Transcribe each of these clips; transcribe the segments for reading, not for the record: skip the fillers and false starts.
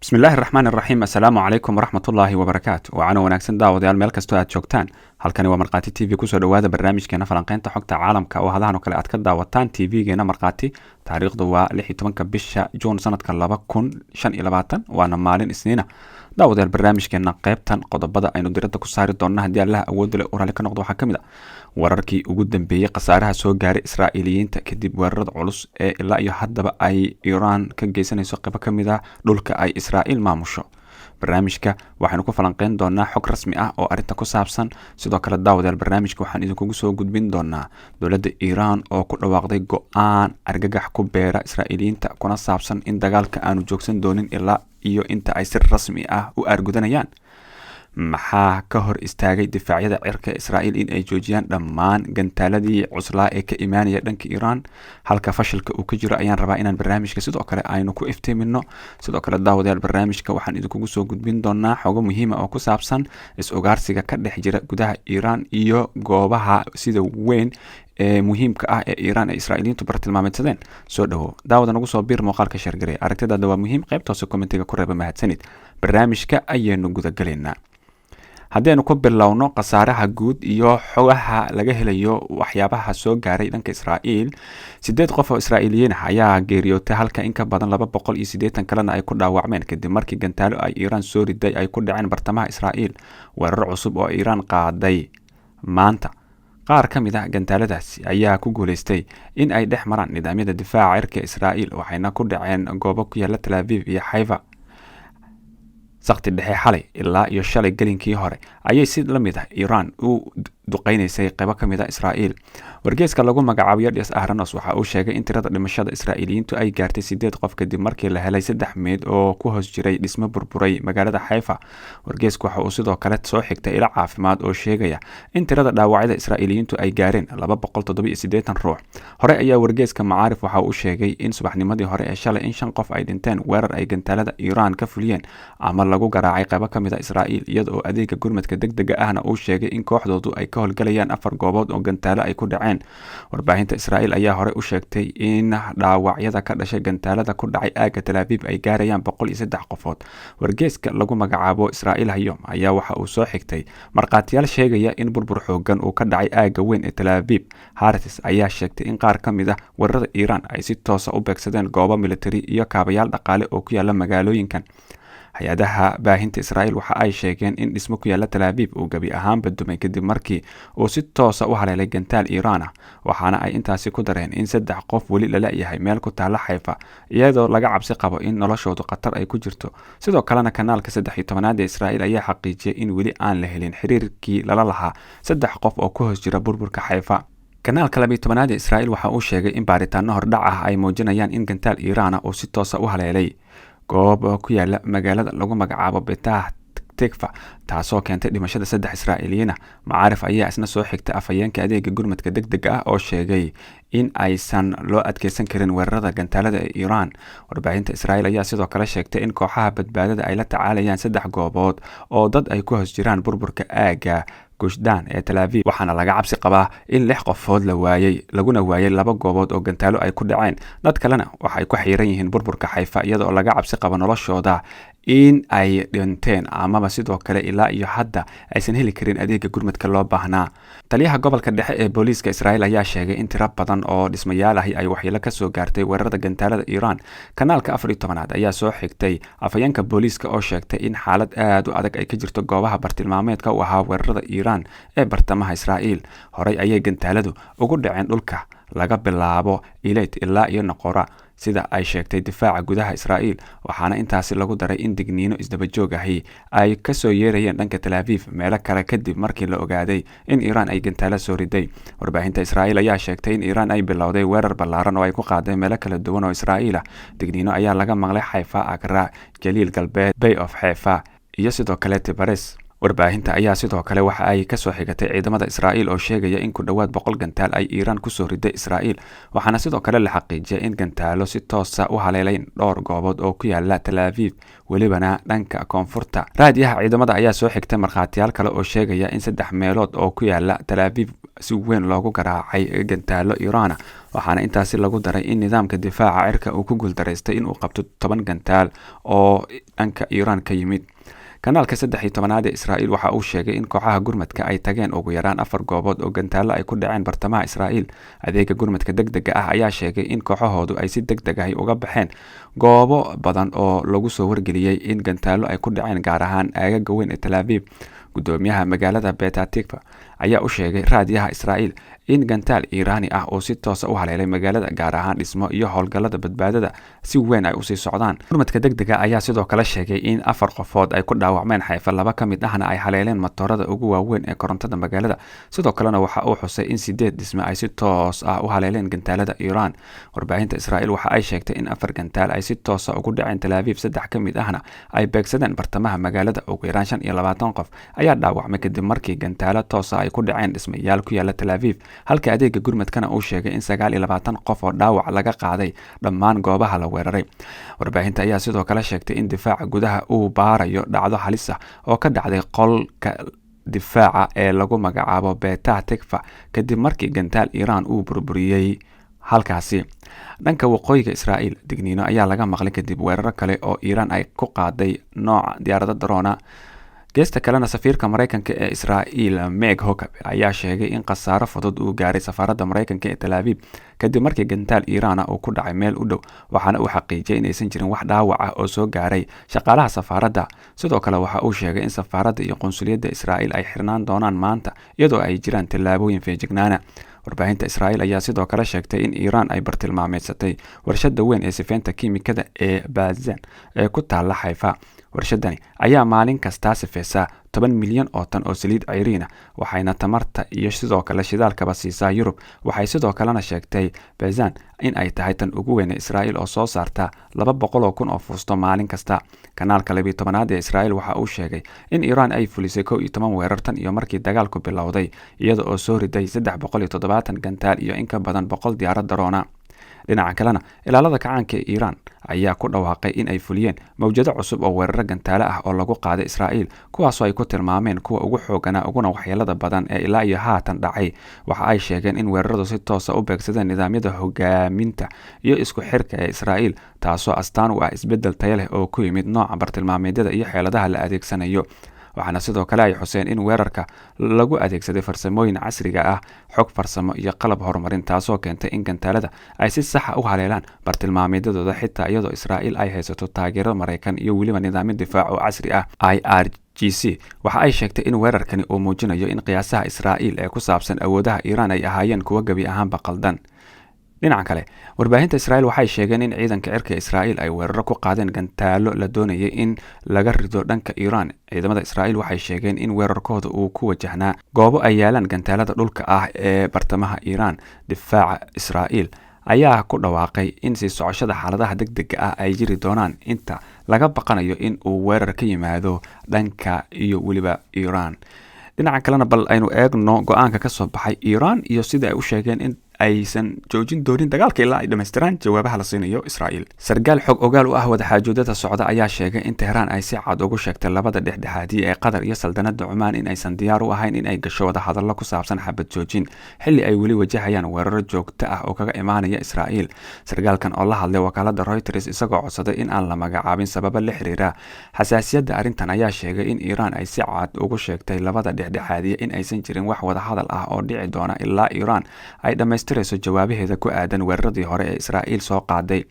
بسم الله الرحمن الرحيم. السلام عليكم ورحمة الله وبركاته. وعنا wanaagsan daawadayaal meel kastoo aad joogtaan. Halkani waa Marqaati TV kusoo dhawaada barnaamijkeena falanqaynta xogta caalamka oo hadahan oo kale aad ka daawataan TV-geena Marqaati. Taariikhdu waa 16 bisha June sanadka 2025 waana maalin Isniina. daawadayaal barnaamijkeena qaybtan qodobada aynu diradda ku saari doonno haddii Allah awood leh oo raalli ka noqdo waxaa kamid ah wararkii ugu dambeeyay qasaaraha soo gaaray Israa'iiliyiinta kadib weerarada culus ee ilaa iyo haddaba ay Iran ka geysanayso qaybo kamid ah dhulka ay Israa'iil maamusho. barnaamijka waxaanu ku falanqeyn doonaa xog rasmi ah oo arinta ku saabsan. sidoo kale daawadayaal barnaamijka waxaan idinkugu soo gudbin doonaa dowladda Iran oo ku dhawaaqday go'aan argagax ku beera Israa'iiliyiinta kuna saabsan in dagaalka aanu joogsan doonin ilaa iyo inta ay si rasmi ah u argudanayaan. maxaa ka hor istaagay difaacyada cirka Israa'iil in ay joojiyaan dhammaan gantaaladii cuslaa ee ka imaanaya dhanka Iran halka fashilka uu ka jiro ayaan rabaa inaan barnaamijka sidoo kale aynu ku iftiimino. sidoo kale daawadayaal barnaamijka waxaan idinkugu soo gudbin doonaa xogo muhiim ah oo ku saabsan is-ogaarsiga ka dhex jira gudaha Iran iyo goobaha sida weyn ee muhiimka ah ee Iran ay Israa'iiliyiintu bartilmaameedsadeen. soo dhawo daawada nagu soo biir muuqaalka shargaray aragtidaada waa muhiim qaybtaas commentiga ku reeba mahadsanid. barnaamijka ayaynu guda galaynaa. haddaynu ku bilowno qasaaraha guud iyo xogaha laga helayo waxyaabaha soo gaaray dhanka Israa'iil 8 qof oo Israa'iiliyiin ah ayaa geeriyootay halka in ka badan 280 kalena ay ku dhaawacmeen kadib markii gantaalo ay Iran soo riday ay ku dhaceen bartamaha Israa'iil. weerar cusub oo Iran qaaday maanta qaar ka mid ah gantaaladaasi ayaa ku guuleystay in ay dhex maraan nidaamyada difaaca cirka Israa'iil waxayna ku dhaceen goobo ku yaala Tel Aviv iyo Haifa saqti dhexe xalay ilaa iyo shalay galinkii hore ayay si la mid ah Iran u duqeynaysay qaybo ka mid ah Israa'iil. wargeyska lagu magacaabo Dias Ahranos waxa uu sheegay in tirada dhimashada Israa'iiliyiintu ay gaartay 8 qof kadib markii la helay 3 meed oo ku hoos jiray dhismo burburay magaalada Haifa. wargeysku waxa uu sidoo kale soo xigtay ilo caafimaad oo sheegaya in tirada dhaawacyada Israa'iiliyiintu ay gaareen 287 ruux. hore ayaa wargeyska Macaarif waxa uu sheegay in subaxnimadii hore ee shalay in 5 qof ay dhinteen weerar ay gantaalada Iran ka fuliyeen ama lagu garaacay qaybo ka mid ah Israa'iil iyadoo adeega gurmadka degdega ahna uu sheegay in kooxdoodu ay ka howlgalayaan 4 goobood oo gantaalo ay ku dhaceen. warbaahinta Israa'iil ayaa hore u sheegtay in dhaawacyada ka dhashay gantaalada ku dhacay aaga Tel Aviv ay gaarayaan 103 qofood. wargeyska lagu magacaabo Israa'iil Hayom ayaa waxa uu soo xigtay marqaatiyaal sheegaya in burbur xoogan uu ka dhacay aaga weyn ee Tel Aviv. Haaretz ayaa sheegtay in qaar ka mid ah weerarada Iran ay si toos ah u beegsadeen goobo militari iyo kaabayaal dhaqaale oo ku yaala magaalooyinkan. hay-adaha baahinta Israa'iil waxa ay sheegeen in dhismo ku yaala Tel Aviv uu gabi ahaanba dumay kadib markii uu si toos ah u haleelay gantaal Iran ah. waxaana ay intaasi ku dareen in 3 qof weli la leeyahay meel ku taala Haifa iyadoo laga cabsi qabo in noloshoodu khatar ay ku jirto. sidoo kalena kanaalka 13aad ee Israa'iil ayaa xaqiijiyay in weli aan la helin xiriirkii lala lahaa 3 qof oo ku hoos jira burburka Haifa. kanaalka 12aad ee Israa'iil waxa uu sheegay in baaritaano hordhac ah ay muujinayaan in gantaal Iran ah uu si toos ah u haleelay goob ku yaala magaalada lagu magacaabo Petah Tikva taasoo keentay dhimashada 3 Israa'iiliyiin ah. Macaarif ayaa isna soo xigtay afhayeenka adeega gurmadka degdega ah oo sheegay in aysan loo adkeysan karin weerarada gantaalada ee Iran. warbaahinta Israa'iil ayaa sidoo kale sheegtay in kooxaha badbaadada ay la tacaalayaan 3 goobood oo dad ay ku hoos jiraan burburka aaga Gushdan ee Tel Aviv waxaana laga cabsi qabaa in 6 qofood laguna waayay 2 goobood oo gantaalo ay ku dhaceen. dad kalena waxay ku xiran yihiin burburka Haifa iyadoo laga cabsi qabo noloshooda in ay dhinteen amaba sidoo kale ilaa iyo hadda aysan heli karin adeega gurmadka loo baahnaa. taliyaha gobolka dhexe ee booliiska Israa'iil ayaa sheegay in tiro badan oo dhismayaal ah ay waxyeello ka soo gaartay weerarada gantaalada Iran. kanaalka 14aad ayaa soo xigtay afhayeenka booliiska oo sheegtay in xaalad aad u adag ay ka jirto goobaha bartilmaameedka u ahaa weerarada Iran ee bartamaha Israa'iil. horey ayay gantaaladu ugu dhaceen dhulka laga bilaabo Eilat ilaa iyo Noqora sida ay sheegtay difaaca gudaha Israa'iil. waxaana intaasi lagu daray in digniino isdaba joog ahi ay ka soo yeerayeen dhanka Tel Aviv meelo kale kadib markii la ogaaday in Iran ay gantaalo soo riday. warbaahinta Israa'iil ayaa sheegtay in Iran ay bilowday weerar ballaaran oo ay ku qaaday meelo kala duwan oo Israa'iil ah. digniino ayaa laga maqlay Haifa, Akra, Jaliil Galbeed, Bay of Haifa iyo sidoo kale Tibares. warbaahinta ayaa sidoo kale waxa ay kasoo xigatay ciidamada Israa'iil oo sheegaya in ku dhawaad 100 gantaal ay Iiraan kusoo riday Israa'iil, waxaana sidoo kale la xaqiijiyay in gantaalo si toos ah u haleeleen dhowr goobood oo ku yaala Tel Aviv welibana dhanka koonfurta. raadiyaha ciidamada ayaa soo xigtay markhaatiyaal kale oo sheegaya in 3 meelood oo ku yaala Tel Aviv si weyn loogu garaacay gantaalo Iiraan, waxaana intaasi lagu daray in nidaamka difaaca cirka uu ku guuldareystay in uu qabto 10 gantaal oo dhanka Iiraan ka yimid. kanaalka 13 ee Israa'iil waxa uu sheegay in kooxaha gurmadka ay tageen ugu yaraan 4 goobood oo gantaalo ay ku dhaceen bartamaha Israa'iil. adeega gurmadka degdega ah ayaa sheegay in kooxahoodu ay si degdeg ah uga baxeen goobo badan oo lagu soo wargeliyay in gantaalo ay ku dhaceen, gaar ahaan aagaga weyn ee Tel Aviv. gudoomiyaha magaalada Petah Tikva ayaa u sheegay raadiyaha Israa'iil in gantaal Iiraani ah oo si toos ah u haleelay magaalada, gaar ahaan dhismo iyo howlgallada badbaadada si weyn ay u sii socdaan. gurmadka degdega ayaa sidoo kale sheegay in 4 qofood ay ku dhaawacmeen Xayfa, 2 ka mid ahna ay haleeleen matoorada ugu waaweyn ee korontada magaalada. sidoo kalena waxa uu xusay in 8 dhisme ay si toos ah u haleeleen gantaalada Iiraan. warbaahinta Israa'iil waxa ay sheegtay in 4 gantaal ay si toos ah ugu dhaceen Tel Aviv, 3 ka mid ahna ay beegsadeen bartamaha magaalada. ugu yaraan 25 qof ayaa dhaawacmay kadib markii gantaalo toos ah ay ku dhaceen dhismayaal ku yaala Tel Aviv, halka adeega gurmadkana uu sheegay in 29 qof oo dhaawac laga qaaday dhammaan goobaha la weeraray. warbaahinta ayaa sidoo kale sheegtay in difaaca gudaha uu baarayo dhacdo halis ah oo ka dhacday qolka difaaca ee lagu magacaabo Petah Tikva kadib markii gantaal Iiraan uu burburiyay halkaasi. dhanka waqooyiga Israa'iil, digniino ayaa laga maqlay kadib weeraro kale oo Iiraan ay ku qaaday nooca diyaarado drona. geesta kalena safiirka Mareykanka ee Israa'iil Meg Huckabee ayaa sheegay in khasaaro fudud uu gaaray safaaradda Mareykanka ee Tel Aviv kadib markii gantaal Iiraan uu ku dhacay meel u dhow, waxaana uu xaqiijiyay in aysan jirin wax dhaawac ah oo soo gaaray shaqaalaha safaaradda. sidoo kale waxa uu sheegay in safaaradda iyo qunsuliyadda Israa'iil ay xirnaan doonaan maanta iyadoo ay jiraan tallaabooyin feejignaana. warbaahinta Israa'iil ayaa sidoo kale sheegtay in Iiraan ay bartilmaameedsatay warshadda weyn ee sifeynta kiimikada ee Bazan ee ku taala Xayfa. warshadani ayaa maalin kasta sifeysa 10 milyan oo tan oo saliid ceyriin ah, waxayna tamarta iyo sidoo kale shidaalkaba siisaa Yurub. waxay sidoo kalena sheegtay Bazan in ay tahay tan ugu weyn ee Israa'iil oo soo saarta 200,000 oo fuusto maalin kasta. kanaalka 12 ee Israa'iil waxa uu sheegay in Iiraan ay fulisay 11 weerar tan iyo markii dagaalku bilowday, iyada oo soo riday 370 gantaal iyo in ka badan 100 diyaarad drona. dhinaca kalena ilaalada kacaanka ee Iiraan ayaa ku dhawaaqay in ay fuliyeen mawjado cusub oo weeraro gantaale ah oo lagu qaaday Israa'iil, kuwaasoo ay ku tilmaameen kuwa ugu xoogana uguna waxyeelada badan ee ilaa iyo haatan dhacay. waxa ay sheegeen in weeraradu si toos ah u beegsadeen nidaamyada hogaaminta iyo isku xirka ee Israa'iil, taasoo astaan u ah isbeddel tayo leh oo ku yimid nooca bartilmaameedyada iyo xeeladaha la adeegsanayo. waxaana sidoo kale ay xuseen in weerarka lagu adeegsaday farsamooyin casriga ah, xog farsamo iyo qalab horumarin, taasoo keentay in gantaalada ay si sax ah u haleelaan bartilmaameedyadooda xitaa iyadoo Israa'iil ay haysato taageero Mareykan iyo weliba nidaamyo difaac oo casri ah. IRGC waxa ay sheegtay in weerarkani uu muujinayo in qiyaasaha Israa'iil ee ku saabsan awoodaha Iiraan ay ahaayeen kuwo gabi ahaanba qaldan. dhinaca kale, warbaahinta Israa'iil waxay sheegeen in ciidanka cirka Israa'iil ay weeraro ku qaadeen gantaalo la doonayay in laga rido dhanka Iiraan. ciidamada Israa'iil waxay sheegeen in weerarkooda uu ku wajahnaa goobo ay yaalaan gantaalada dhulka ah ee bartamaha Iiraan. difaaca Israa'iil ayaa ku dhawaaqay in sii socoshada xaaladaha degdega ah ay jiri doonaan inta laga baqanayo in uu weerar ka yimaado dhanka iyo weliba Iiraan. dhinaca kalena bal aynu eegno go'aanka ka soo baxay Iiraan iyo sida ay u sheegeen in aysan joojin doonin dagaalka ilaa ay dhammaystiraan jawaabaha la siinayo Israa'iil. sargaal xog ogaal u ah wadaxaajoodada socda ayaa sheegay in Tehran ay si cad ugu sheegtay labada dhexdhexaadiye ee Qatar iyo saldanada Cumaan in aysan diyaar u ahayn in ay gasho wada hadallo ku saabsan xabad joojin xilli ay weli wajahayaan weeraro joogto ah oo kaga imaanaya Israa'iil. sargaalkan oo la hadlay wakaalada Reuters isagoo codsaday in aan la magacaabin sababo la xiriira xasaasiyadda arrintan ayaa sheegay in Iiraan ay si cad ugu sheegtay labada dhexdhexaadiye in aysan jirin wax wada hadal ah oo dhici doona ilaa Iiraan ay dhammaystirayso jawaabaheeda ku aadan weeraradii hore ee Israa'iil soo qaaday.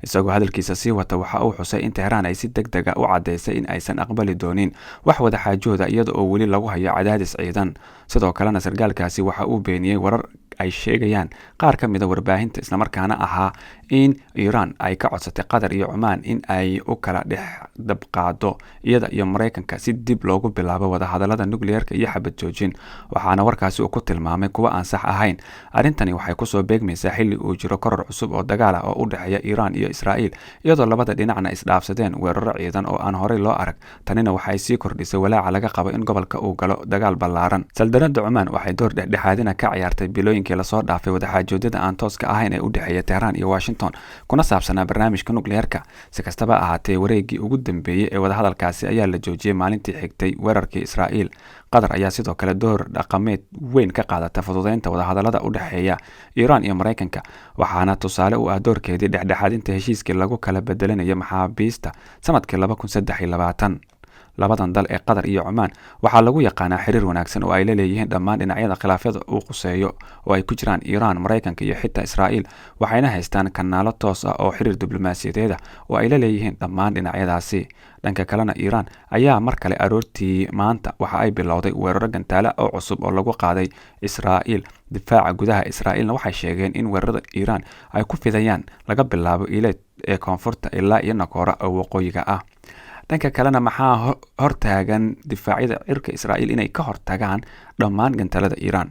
isagoo hadalkiisa sii wata waxa uu xusay in Tehran ay si degdeg ah u cadeysay in aysan aqbali doonin wax wada xaajooda iyada oo weli lagu hayo cadaadis ciidan. sidoo kalena sargaalkaasi waxa uu beeniyay warar ay sheegayaan qaar ka mid a warbaahinta islamarkaana ahaa in Iran ay ka codsatay Qatar iyo Oman in ay u kala dhex dabqaado iyada iyo Mareykanka si dib loogu bilaabo wadahadalada nukliyeerka iyo xabad joojin, waxaana warkaasi uu ku tilmaamay kuwa aan sax ahayn. Arrintani waxay kusoo beegmaysaa xilli uu jiro koror cusub oo dagaal ah oo u dhexeeya Iran iyo Israa'iil, iyadoo labada dhinacna isdhaafsadeen weeraro ciidan oo aan horey loo arag. Tanina waxay sii kordhisay walaaca laga qabo in gobolka uu galo dagaal ballaaran. Saldanada Oman waxay door dhexdhexaadina ka ciyaartay bilooyinkii lasoo dhaafay wadaxaajoodada aan tooska ahayn ee u dhexeeya Tehran iyo Washington kuna saabsanaa barnaamijka nukliyeerka. Si kastaba ahaatee, wareegii ugu dambeeyay ee wadahadalkaasi ayaa la joojiyay maalintii xigtay weerarkii Israa'iil. Qatar ayaa sidoo kale door dhaqameed weyn ka qaadata fududeynta wadahadalada u dhexeeya Iran iyo Mareykanka, waxaana tusaale u ah doorkeedii dhexdhexaadinta heshiiskii lagu kala bedelanayo maxaabiista sanadkii 2023. labadan dal ee Qatar iyo Oman waxaa lagu yaqaanaa xiriir wanaagsan oo ay la leeyihiin dhammaan dhinacyada khilaafyada uu quseeyo oo ay ku jiraan Iran, Mareykanka iyo xitaa Israa'iil, waxayna haystaan kanaalo toos ah oo xiriir diblomaasiyadeed oo ay la leeyihiin dhammaan dhinacyadaasi. Dhanka kalena, Iran ayaa mar kale aroortii maanta waxa ay bilowday weeraro gantaale oo cusub oo lagu qaaday Israa'iil. Difaaca gudaha Israa'iilna waxay sheegeen in weerarada Iran ay ku fidayaan laga bilaabo Eilat ee koonfurta ilaa iyo Nakora oo waqooyiga ah. dhanka kalena maxaa hortaagan difaacyada cirka Israa'iil inay ka hortagaan dhammaan gantalada Iran.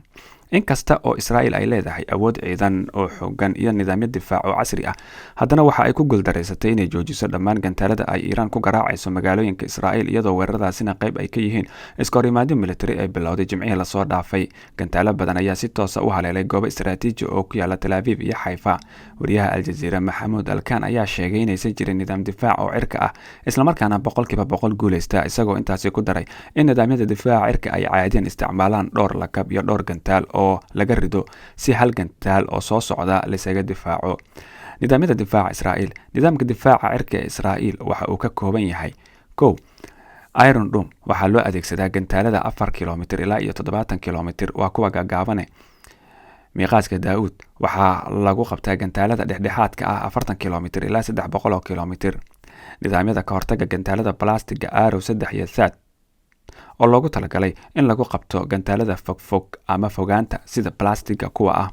inkasta oo Israa'iil ay leedahay awood ciidan oo xooggan iyo nidaamyo difaac oo casri ah, haddana waxa ay ku guuldareysatay inay joojiso dhammaan gantalada ay Iran ku garaacayso magaalooyinka Israa'iil, iyadoo weeraradaasina qayb ay ka yihiin iskahorimaadyo military ee bilowday Jimcihii la soo dhaafay. Gantaalo badan ayaa si toos ah u haleelay goobo istiraatiiji oo ku yaala Tel Aviv iyo Haifa. wariyaha Al Jazeera Maxamuud Alkan ayaa sheegay inaysan jirin nidaam difaac oo cirka ah, isla markaana 100% guuleysta, isagoo intaasi ku daray in nidaamyada difaaca cirka ay caadiyan isticmaalaan dhowr lakab iyo dhowr gantaal oo laga rido si hal gantaal oo soo socda lisaga difaaco. nidaamyada difaaca Israa'iil. Nidaamka difaaca cirka ee Israa'iil waxa uu ka kooban yahay: 1. Iron Dome waxaa loo adeegsadaa gantaalada 4 kilomitir ilaa iyo 70 kilomitir, waa kuwa gaagaabane. miiqaaska Daawud waxaa lagu qabtaa gantaalada dhexdhexaadka ah 40 kilomitir ilaa 300 kilomitir. nidaamyada ka hortagga gantaalada balastiga Arrow 3 iyo THAAD oo loogu talagalay in lagu qabto gantaalada fogfog ama fogaanta sida balastiga kuwa ah.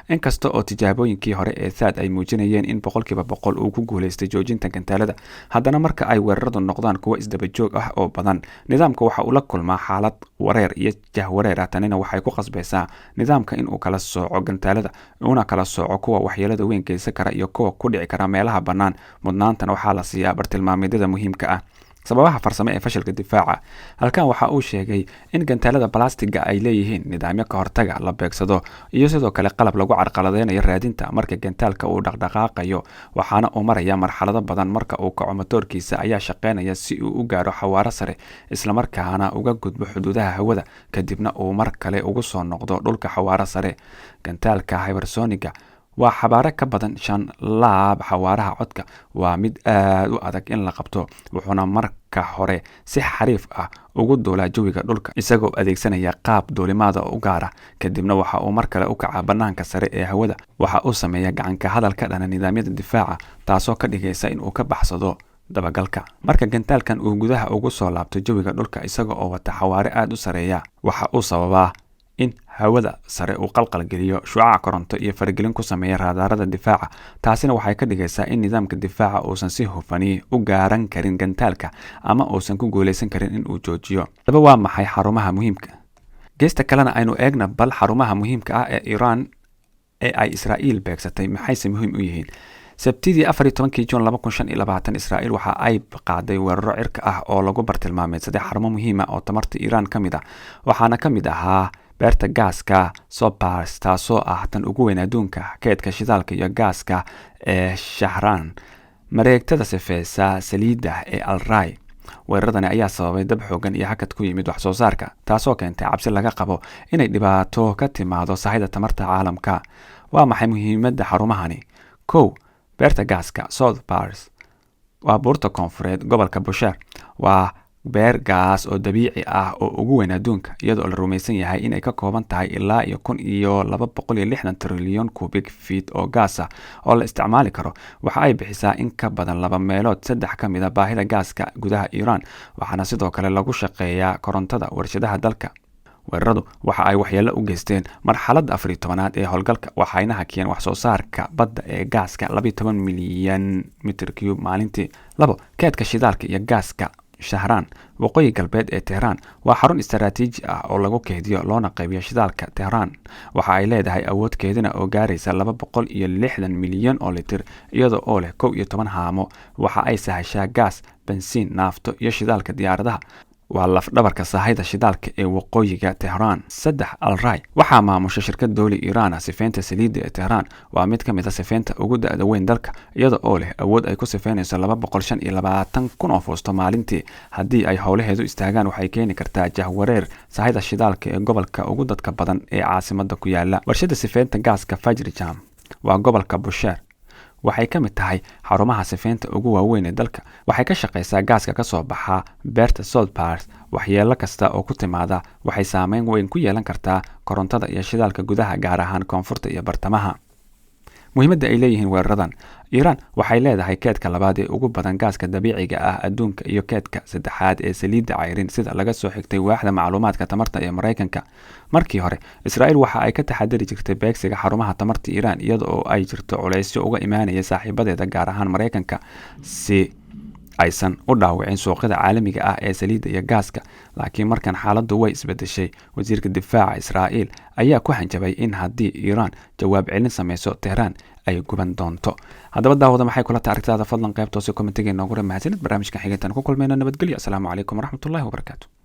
inkasta oo tijaabooyinkii hore ee THAAD ay muujinayeen in 100% uu ku guuleystay joojinta gantaalada, haddana marka ay weeraradu noqdaan kuwo isdaba joog ah oo badan, nidaamka waxa uu la kulmaa xaalad wareer iyo jahwareer. Tanina waxay ku qasbaysaa nidaamka in uu kala sooco gantaalada, una kala sooco kuwa waxyeelada weyn geysan kara iyo kuwa ku dhici kara meelaha bannaan. mudnaantana waxaa la siiyaa bartilmaameedyada muhiimka ah. sababaha farsamo ee fashilka difaaca. Halkan waxa uu sheegay in gantaalada balastiga ay leeyihiin nidaamyo ka hortaga la beegsado iyo sidoo kale qalab lagu carqaladeynayo raadinta marka gantaalka uu dhaqdhaqaaqayo, waxaana uu maraya marxalado badan. marka uu kaco matoorkiisa ayaa shaqeynaya si uu u gaaro xawaaro sare, isla markaana uga gudbo xuduudaha hawada, kadibna uu mar kale ugu soo noqdo dhulka xawaaro sare. gantaalka hypersoniga waa xabaare ka badan 5 laab xawaaraha codka, waa mid aad u adag in la qabto, wuxuuna marka hore si xariif ah ugu duulaa jawiga dhulka isagoo adeegsanaya qaab duulimaada u gaar ah. kadibna waxa uu mar kale u kacaa bannaanka sare ee hawada. waxa uu sameeyaa gacanka hadal ka dhana nidaamyada difaaca, taasoo ka dhigaysa in uu ka baxsado dabagalka. marka gantaalkan uu gudaha ugu soo laabto jawiga dhulka isaga oo wata xawaare aad u sareeya, waxa uu sababaa in hawada sare uu qalqal geliyo shucaaca koronto iyo faragelin ku sameeya raadaarada difaaca. taasina waxay ka dhigaysaa in nidaamka difaaca uusan si hufani u gaaran karin gantaalka, ama uusan ku guuleysan karin in uu joojiyo. daba waa maxay xarumaha muhiimka? geesta kalena aynu eegna bal xarumaha muhiimka ah ee Iran ee ay Israa'iil beegsatay maxayse muhiim u yihiin. Sabtidii 14 Juun 2025 Israa'iil waxa ay qaaday weeraro cirka ah oo lagu bartilmaameedsaday xarumo muhiim ah oo tamarta Iran ka mid ah, waxaana ka mid ahaa beerta gaaska Sobars, taasoo ah tan ugu weyn adduunka, keedka shidaalka iyo gaaska ee Shahran, mareegtada sifeysa saliidda ee Al Ray. weeraradani ayaa sababay dab xoogan iyo hakad ku yimid wax soo saarka, taasoo keentay cabsi laga qabo inay dhibaato ka timaado sahayda tamarta caalamka. waa maxay muhiimadda xarumahani? 1. beerta gaaska Sobars waa buurta koonfureed gobolka Bushehr. waa beer gaas oo dabiici ah oo ugu weyn adduunka, iyadoo la rumaysan yahay inay ka kooban tahay ilaa 1260 trilyan cubic feet oo gaas ah oo la isticmaali karo. waxa ay bixisaa in ka badan 2 meelood 3 ka mid ah baahida gaaska gudaha Iran, waxaana sidoo kale lagu shaqeeyaa korontada warshadaha dalka. weeraradu waxa ay waxyeello u geysteen marxaladda 14aad ee howlgalka waxayna hakiyeen wax soo saarka badda ee gaaska 12 milyan mitir cube maalintii. 2 keedka shidaalka iyo gaaska Shahraan waqooyi galbeed ee Tehran waa xarun istaraatiiji ah oo lagu keydiyo loona qaybiyo shidaalka. Tehran waxa ay leedahay awood keedina oo gaaraysa 260 milyan oo litir iyadoo oo leh 11 haamo. Waxa ay sahashaa gaas, bensiin, naafto iyo shidaalka diyaaradaha. waa laf-dhabarka sahayda shidaalka ee waqooyiga Tehran. 3 Al-Ray waxaa maamusha shirkad dowli Iiraan sifeynta saliidda ee Tehran waa mid ka mid ah sifeynta ugu da'da weyn dalka iyada oo leh awood ay ku sifeynayso 225,000 oo foosto maalintii. haddii ay howlaheedu istaagaan waxay keeni kartaa jahwareer sahayda shidaalka ee gobolka ugu dadka badan ee caasimadda ku yaala. warshada sifeynta gaaska Fajrijam waa gobolka Bushehr waxay ka mid tahay xarumaha sifeynta ugu waaweyn ee dalka. waxay ka shaqeysaa gaaska ka soo baxa beerta Solpars. waxyeello kasta oo ku timaada waxay saameyn weyn ku yeelan kartaa korontada iyo shidaalka gudaha gaar ahaan koonfurta iyo bartamaha. muhiimadda ay leeyihiin weeraradan: Iiraan waxay leedahay keedka labaad ee ugu badan gaaska dabiiciga ah adduunka iyo keedka saddexaad ee saliidda cayrin sida laga soo xigtay waaxda macluumaadka tamarta ee Mareykanka. markii hore Israa'iil waxa ay ka taxadari jirtay beegsiga xarumaha tamarta Iiraan iyada oo ay jirto culeysyo uga imaanaya saaxiibadeeda gaar ahaan Mareykanka si aysan u dhaawicin suuqyada caalamiga ah ee saliidda iyo gaaska. laakiin markan xaaladdu way isbedeshay. wasiirka difaaca Israa'iil ayaa ku hanjabay in haddii Iiraan jawaab celin sameyso Tehran ay guban doonto. haddaba daawada maxay kula tahay aragtidaada? fadlan qaybta hoose kommentiga inoogu mahadsanid. barnaamijkan xigeentan ku kulmayna nabadgelyo. asalaamu calaykum waraxmatullaahi wabarakaatu.